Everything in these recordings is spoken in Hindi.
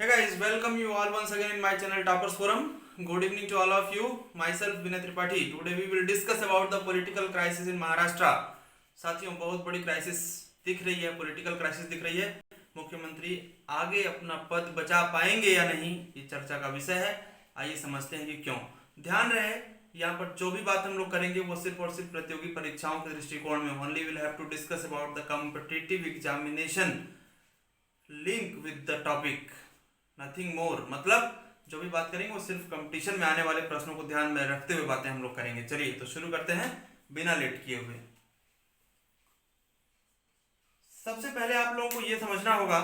Hey guys, welcome you all once again in my channel Toppers Forum. Good evening to all of you. Myself Vinay Tripathi. Today we will discuss about the political crisis in Maharashtra. साथियों, बहुत बड़ी क्राइसिस दिख रही है, पॉलिटिकल क्राइसिस दिख रही है। मुख्यमंत्री आगे अपना पद बचा पाएंगे या नहीं, ये चर्चा का विषय है। आइए समझते हैं कि क्यों। ध्यान रहे, यहाँ पर जो भी बात हम लोग करेंगे वो सिर्फ और सिर्फ प्रतियोगी परीक्षाओं के दृष्टिकोण में। Only will have to discuss about the competitive examination link with the topic, nothing more. मतलब जो भी बात करेंगे वो सिर्फ कंपटीशन में आने वाले प्रश्नों को ध्यान में रखते हुए बातें हम लोग करेंगे। चलिए तो शुरू करते हैं बिना लेट किए हुए। सबसे पहले आप लोगों को ये समझना होगा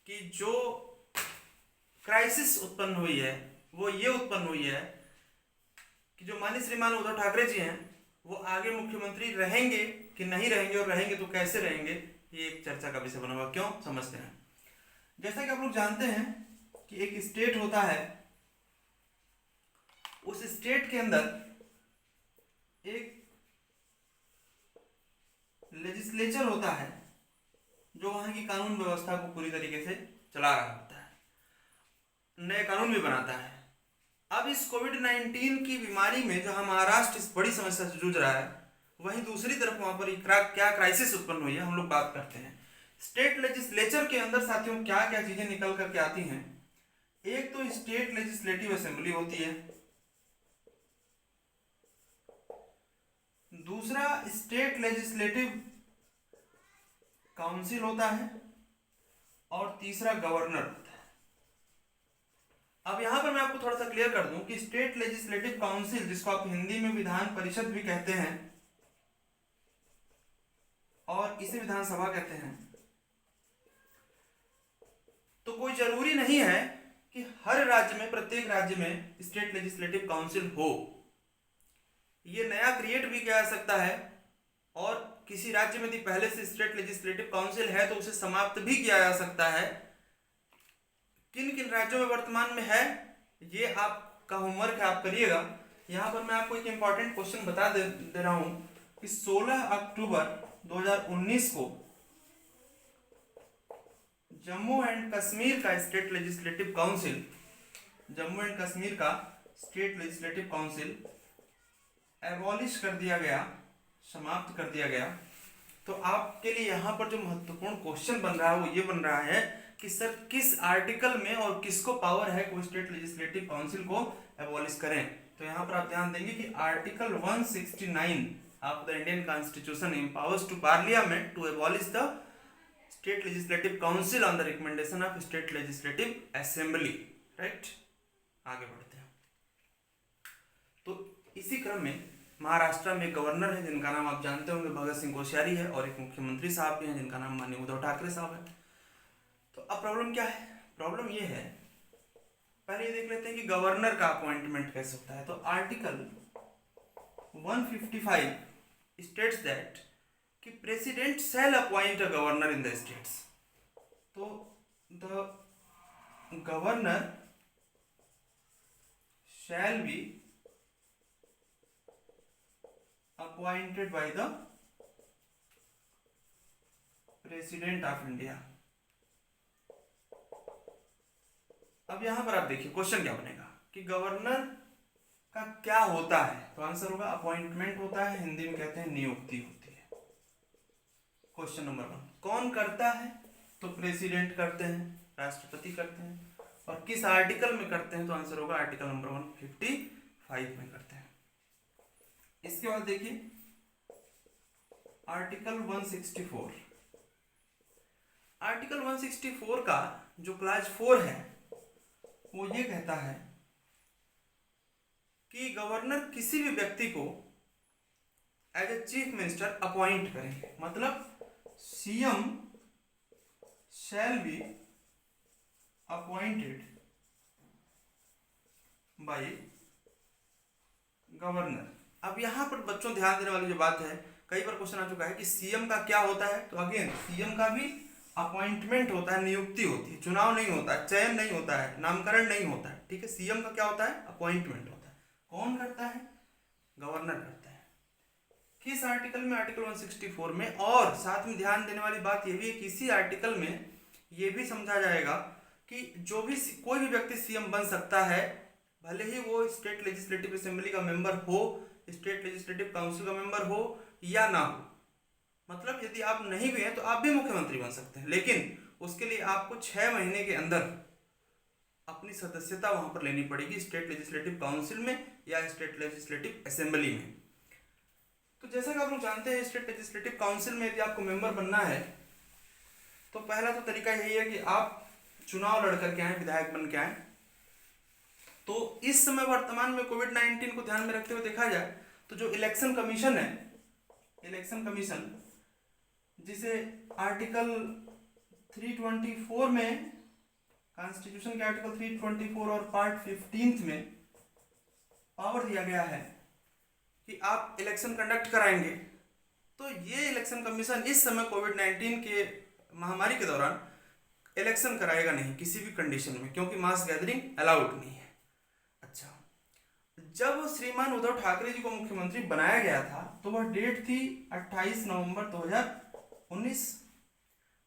कि जो क्राइसिस उत्पन्न हुई है वो ये उत्पन्न हुई है कि जो माननीय श्रीमान उद्धव ठाकरे जी हैं वो आगे मुख्यमंत्री रहेंगे कि नहीं रहेंगे, और रहेंगे तो कैसे रहेंगे, ये एक चर्चा का विषय बना हुआ। क्यों, समझते हैं। जैसा कि आप लोग जानते हैं कि एक स्टेट होता है, उस स्टेट के अंदर एक लेजिस्लेचर होता है जो वहां की कानून व्यवस्था को पूरी तरीके से चला रहा होता है, नए कानून भी बनाता है। अब इस कोविड-19 की बीमारी में जहां महाराष्ट्र इस बड़ी समस्या से जूझ रहा है, वहीं दूसरी तरफ वहां पर क्या क्राइसिस उत्पन्न हुई है, हम लोग बात करते हैं। स्टेट लेजिस्लेचर के अंदर साथियों क्या क्या चीजें निकल करके आती हैं। एक तो स्टेट लेजिस्लेटिव असेंबली होती है, दूसरा स्टेट लेजिस्लेटिव काउंसिल होता है, और तीसरा गवर्नर होता है। अब यहां पर मैं आपको थोड़ा सा क्लियर कर दूं कि स्टेट लेजिस्लेटिव काउंसिल, जिसको आप हिंदी में विधान परिषद भी कहते हैं और इसे विधानसभा कहते हैं, तो कोई जरूरी नहीं है कि हर राज्य में, प्रत्येक राज्य में स्टेट लेजिस्लेटिव काउंसिल हो। ये नया क्रिएट भी किया जा सकता है, और किसी राज्य में यदि पहले से स्टेट लेजिस्लेटिव काउंसिल है तो उसे समाप्त भी किया जा सकता है। किन किन राज्यों में वर्तमान में है, ये आपका होमवर्क है, आप करिएगा। यहां पर मैं आपको एक इंपॉर्टेंट क्वेश्चन बता दे रहा हूं कि 16 अक्टूबर 2019 को जम्मू एंड कश्मीर का state legislative council, Jammu and Kashmir का स्टेट लेजिस्लेटिव काउंसिल एबॉलिश कर दिया गया, समाप्त कर दिया गया। तो आपके लिए यहाँ पर जो महत्वपूर्ण क्वेश्चन बन रहा है वो ये बन रहा है कि सर किस आर्टिकल में और किसको पावर है कोई स्टेट लेजिस्लेटिव काउंसिल को एबॉलिश करें। तो यहाँ पर आप ध्यान देंगे कि article 169 of the Indian constitution empowers to parliament to abolish the state legislative council on the recommendation of state legislative assembly. Right, आगे बढ़ते हैं। तो इसी क्रम में महाराष्ट्र में गवर्नर है जिनका नाम आप जानते होंगे भगत सिंह कोश्यारी है, और एक मुख्यमंत्री साहब भी हैं जिनका नाम माननीय उद्धव ठाकरे साहब है। तो अब प्रॉब्लम क्या है? प्रॉब्लम ये है, पहले ये देख लेते हैं कि गवर्नर का अपॉइंटमेंट कैसे होता है। तो आर्टिकल 155 स्टेट्स दैट कि president shall appoint a governor in the states. तो the governor shall be appointed by the president of India। अब यहां पर आप देखिए क्वेश्चन क्या बनेगा कि गवर्नर का क्या होता है। तो आंसर होगा अपॉइंटमेंट होता है, हिंदी में कहते हैं नियुक्ति होती है। क्वेश्चन नंबर 1, कौन करता है? तो प्रेसिडेंट करते हैं, राष्ट्रपति करते हैं। और किस आर्टिकल में करते हैं? तो आंसर होगा आर्टिकल नंबर 155 में करते हैं। इसके बाद देखिए आर्टिकल 164। आर्टिकल 164 का जो क्लास 4 है वो ये कहता है कि गवर्नर किसी भी व्यक्ति को as a chief minister appoint करेंगे। मतलब CM shall be appointed by governor. अब यहां पर बच्चों ध्यान देने वाली जो बात है, कई बार क्वेश्चन आ चुका है कि सीएम का क्या होता है। तो अगेन सीएम का भी अपॉइंटमेंट होता है, नियुक्ति होती है, चुनाव नहीं होता है, चयन नहीं होता है, नामकरण नहीं होता है। ठीक है, सीएम का क्या होता है? अपॉइंटमेंट होता है। कौन करता है? गवर्नर करता है। किस आर्टिकल में? आर्टिकल 164 में। और साथ में ध्यान देने वाली बात यह भी है कि इसी आर्टिकल में यह भी समझा जाएगा कि जो भी कोई भी व्यक्ति सीएम बन सकता है, भले ही वो स्टेट लेजिस्लेटिव असेंबली का मेंबर हो, स्टेट लेजिस्लेटिव काउंसिल का मेंबर हो या ना हो। मतलब यदि आप नहीं भी हैं तो आप भी मुख्यमंत्री बन सकते हैं, लेकिन उसके लिए आपको 6 महीने के अंदर अपनी सदस्यता वहां पर लेनी पड़ेगी स्टेट लेजिस्लेटिव काउंसिल में या स्टेट लेजिस्लेटिव असेंबली में। तो जैसा कि आप लोग जानते हैं, स्टेट लेजिस्लेटिव काउंसिल में यदि आपको मेंबर बनना है तो पहला तो तरीका यही है कि आप चुनाव लड़ करके आए, विधायक बन के आए। तो इस समय वर्तमान में कोविड-19 को ध्यान में रखते हुए देखा जाए तो जो इलेक्शन कमीशन है, इलेक्शन कमीशन जिसे आर्टिकल 324 में, कॉन्स्टिट्यूशन के आर्टिकल 324 और पार्ट 15 में पावर दिया गया है कि आप इलेक्शन कंडक्ट कराएंगे। तो ये इलेक्शन कमीशन इस समय कोविड-19 के महामारी के दौरान इलेक्शन कराएगा नहीं किसी भी कंडीशन में, क्योंकि मास गैदरिंग अलाउड नहीं है। अच्छा, जब श्रीमान उद्धव ठाकरे जी को मुख्यमंत्री बनाया गया था तो वह डेट थी 28 नवंबर 2019।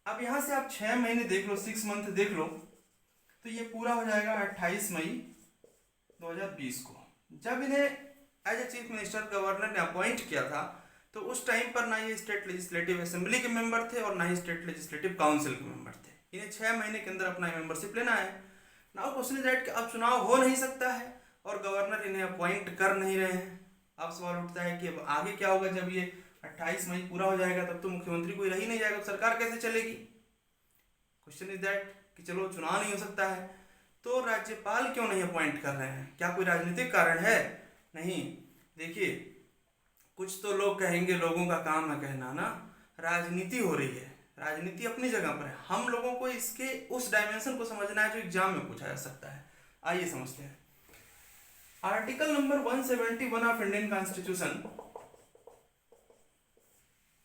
अब यहाँ से आप 6 महीने देख लो, 6 मंथ देख लो, तो ये पूरा हो जाएगा 28 मई 2020 को। जब इन्हें as a chief minister governor ने अपॉइंट किया था तो उस टाइम पर ना ये स्टेट लेजिस्लेटिव असेंबली के मेंबर थे और ना ही स्टेट लेजिस्लेटिव काउंसिल के मेंबर थे। इन्हें 6 महीने के अंदर अपना मेंबरशिप लेना है। नाउ क्वेश्चन इज दैट कि अब चुनाव हो नहीं सकता है और गवर्नर इन्हें अपॉइंट कर नहीं रहे हैं। अब सवाल उठता है कि अब आगे क्या होगा। जब ये 28 मई पूरा हो जाएगा तब तो मुख्यमंत्री कोई रह ही नहीं जाएगा, तो सरकार कैसे चलेगी। क्वेश्चन इज दैट कि चलो चुनाव नहीं हो सकता है तो राज्यपाल क्यों नहीं अपॉइंट कर रहे हैं। क्या कोई राजनीतिक कारण है? नहीं। देखिए, कुछ तो लोग कहेंगे लोगों का काम है कहना ना, राजनीति हो रही है, राजनीति अपनी जगह पर है। हम लोगों को इसके उस डायमेंशन को समझना है जो एग्जाम में पूछा जा सकता है। आइए समझते हैं। Article number 171 of Indian constitution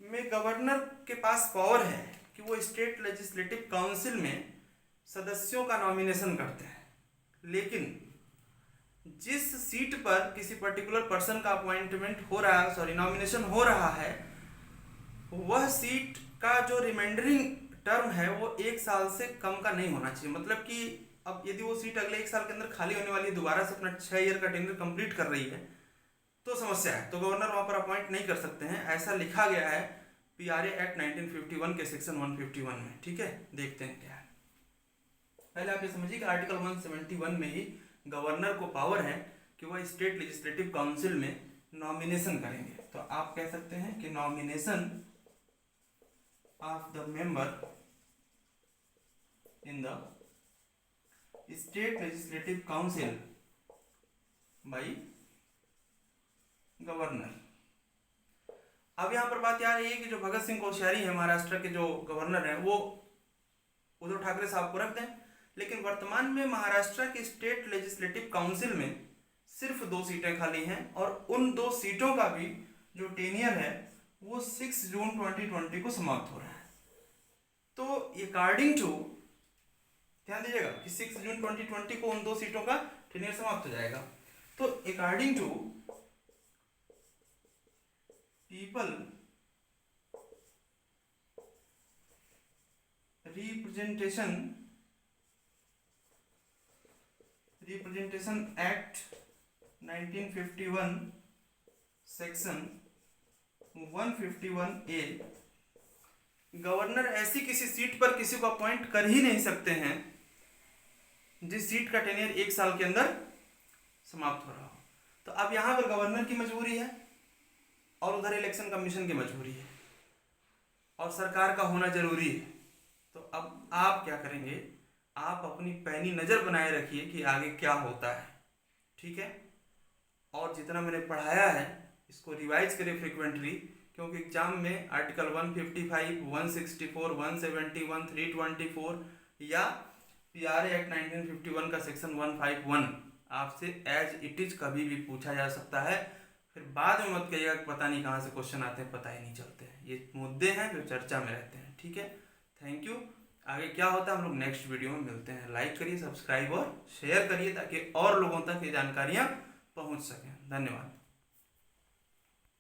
में गवर्नर के पास पावर है कि वो स्टेट लेजिस्लेटिव काउंसिल में सदस्यों का नॉमिनेशन करते हैं, लेकिन जिस सीट पर किसी पर्टिकुलर पर्सन का अपॉइंटमेंट हो रहा है, नॉमिनेशन हो रहा है, वह सीट का जो रिमाइंडरिंग टर्म है वो 1 साल से कम का नहीं होना चाहिए। मतलब कि अब यदि वो सीट अगले 1 साल के अंदर खाली होने वाली है, दोबारा से अपना 6 ईयर का टेन्योर कंप्लीट कर रही है, तो समस्या है, तो गवर्नर वहां पर अपॉइंट नहीं कर सकते हैं। ऐसा लिखा गया है PRA एक्ट 1951 के सेक्शन 151 में। ठीक है, देखते हैं क्या है। पहले आप ये समझिए कि आर्टिकल 171 में ही गवर्नर को पावर है कि वह स्टेट लेजिस्लेटिव काउंसिल में नॉमिनेशन करेंगे। तो आप कह सकते हैं कि nomination of the member in the state legislative council by governor. अब यहां पर बात यार ये है कि जो भगत सिंह कोश्यारी है, महाराष्ट्र के जो गवर्नर हैं, वो उद्धव ठाकरे साहब को रख दें, लेकिन वर्तमान में महाराष्ट्र के स्टेट लेजिस्लेटिव काउंसिल में सिर्फ 2 सीटें खाली हैं और उन 2 सीटों का भी जो टेनियर है वो 6 जून 2020 को समाप्त हो रहा है। तो अकॉर्डिंग टू, ध्यान दीजिएगा कि 6 जून 2020 को उन 2 सीटों का टेनियर समाप्त हो जाएगा। तो according to people representation act 1951 section 151A, governor ऐसी किसी सीट पर किसी को अपॉइंट कर ही नहीं सकते हैं जिस सीट का टेन्योर 1 साल के अंदर समाप्त हो रहा हो। तो अब यहां पर गवर्नर की मजबूरी है और उधर इलेक्शन कमीशन की मजबूरी है और सरकार का होना जरूरी है। तो अब आप क्या करेंगे, आप अपनी पैनी नज़र बनाए रखिए कि आगे क्या होता है। ठीक है, और जितना मैंने पढ़ाया है इसको रिवाइज करिए फ्रिक्वेंटली, क्योंकि एग्जाम में आर्टिकल 155, 164, 171, 324 या PRA एक्ट 1951 का सेक्शन 151 आपसे एज इट इज कभी भी पूछा जा सकता है। फिर बाद में मत कहिएगा पता नहीं कहाँ से क्वेश्चन आते हैं, पता ही नहीं चलते हैं। ये मुद्दे हैं जो चर्चा में रहते हैं। ठीक है, थैंक यू। आगे क्या होता है हम लोग नेक्स्ट वीडियो में मिलते हैं। लाइक करिए, सब्सक्राइब और शेयर करिए ताकि और लोगों तक ये जानकारियाँ पहुँच सकें। धन्यवाद।